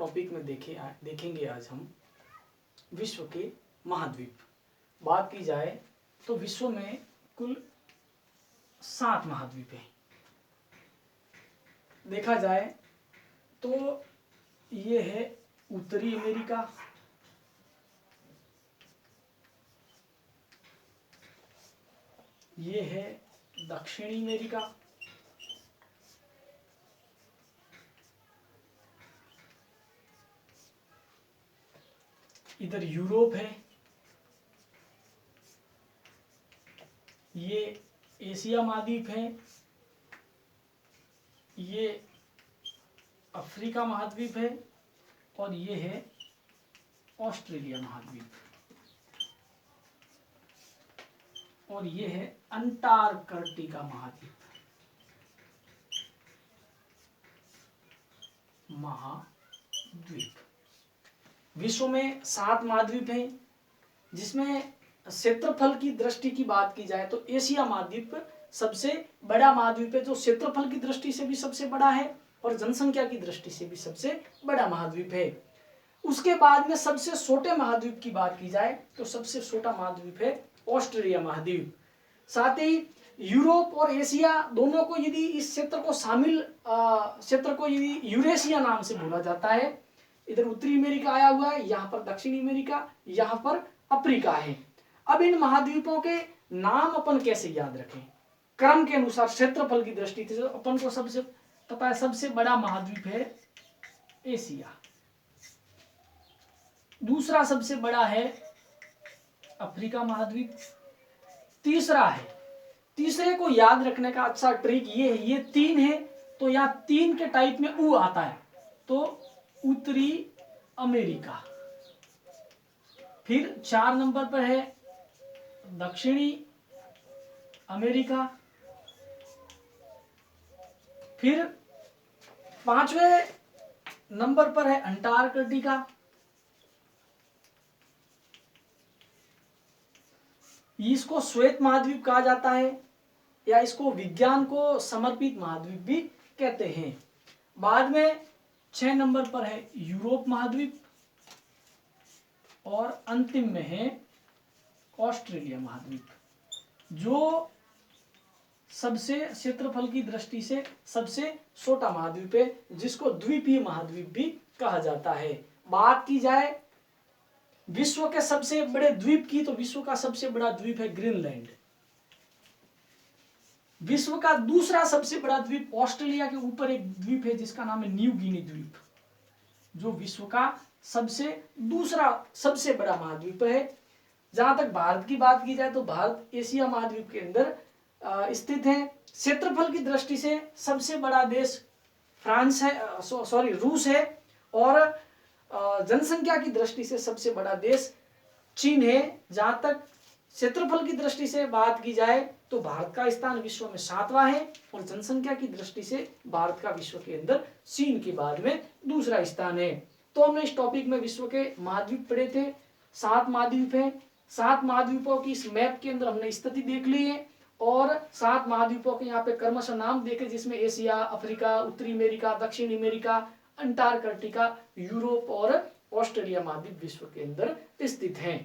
Topic में देखेंगे आज हम विश्व के महाद्वीप। बात की जाए तो विश्व में कुल 7 महाद्वीप हैं। देखा जाए तो ये है उत्तरी अमेरिका, ये है दक्षिणी अमेरिका, इधर यूरोप है, ये एशिया महाद्वीप है, ये अफ्रीका महाद्वीप है और ये है ऑस्ट्रेलिया महाद्वीप और ये है अंटार्कटिका महाद्वीप। विश्व में 7 महाद्वीप हैं, जिसमें क्षेत्रफल की दृष्टि की बात की जाए तो एशिया महाद्वीप सबसे बड़ा महाद्वीप है, जो क्षेत्रफल की दृष्टि से भी सबसे बड़ा है और जनसंख्या की दृष्टि से भी सबसे बड़ा महाद्वीप है। उसके बाद में सबसे छोटे महाद्वीप की बात की जाए तो सबसे छोटा महाद्वीप है ऑस्ट्रेलिया महाद्वीप। साथ ही यूरोप और एशिया दोनों को यदि इस क्षेत्र को शामिल क्षेत्र को यदि यूरेशिया नाम से बोला जाता है। इधर उत्तरी अमेरिका आया हुआ है, यहाँ पर दक्षिणी अमेरिका, यहाँ पर अफ्रीका है। अब इन महाद्वीपों के नाम अपन कैसे याद रखें? क्रम के अनुसार क्षेत्रफल की दृष्टि से अपन को सबसे पता है सबसे बड़ा महाद्वीप है एशिया, दूसरा सबसे बड़ा है अफ्रीका महाद्वीप, तीसरे को याद रखने का अच्छा ट्रिक ये है, ये 3 है तो यहाँ 3 के टाइप में ऊ आता है तो उत्तरी अमेरिका। फिर 4 नंबर पर है दक्षिणी अमेरिका, फिर 5वें नंबर पर है अंटार्कटिका, इसको श्वेत महाद्वीप कहा जाता है या इसको विज्ञान को समर्पित महाद्वीप भी कहते हैं। बाद में 6 नंबर पर है यूरोप महाद्वीप और अंतिम में है ऑस्ट्रेलिया महाद्वीप, जो सबसे क्षेत्रफल की दृष्टि से सबसे छोटा महाद्वीप है, जिसको द्वीपीय महाद्वीप भी कहा जाता है। बात की जाए विश्व के सबसे बड़े द्वीप की तो विश्व का सबसे बड़ा द्वीप है ग्रीनलैंड। विश्व का दूसरा सबसे बड़ा द्वीप ऑस्ट्रेलिया के ऊपर एक द्वीप है जिसका नाम है न्यू गिनी द्वीप, जो विश्व का दूसरा सबसे बड़ा महाद्वीप है। जहां तक भारत की बात की जाए तो भारत एशिया महाद्वीप के अंदर स्थित है। क्षेत्रफल की दृष्टि से सबसे बड़ा देश रूस है और जनसंख्या की दृष्टि से सबसे बड़ा देश चीन है। जहां तक क्षेत्रफल की दृष्टि से बात की जाए तो भारत का स्थान विश्व में 7वां है और जनसंख्या की दृष्टि से भारत का विश्व के अंदर चीन के बाद में दूसरा स्थान है। तो हमने इस टॉपिक में विश्व के महाद्वीप पढ़े थे। 7 महाद्वीप है, 7 महाद्वीपों की इस मैप के अंदर हमने स्थिति देख ली है और 7 महाद्वीपों के यहाँ पे क्रमशः नाम देखे, जिसमें एशिया, अफ्रीका, उत्तरी अमेरिका, दक्षिणी अमेरिका, अंटार्कटिका, यूरोप और ऑस्ट्रेलिया महाद्वीप विश्व के अंदर स्थित हैं।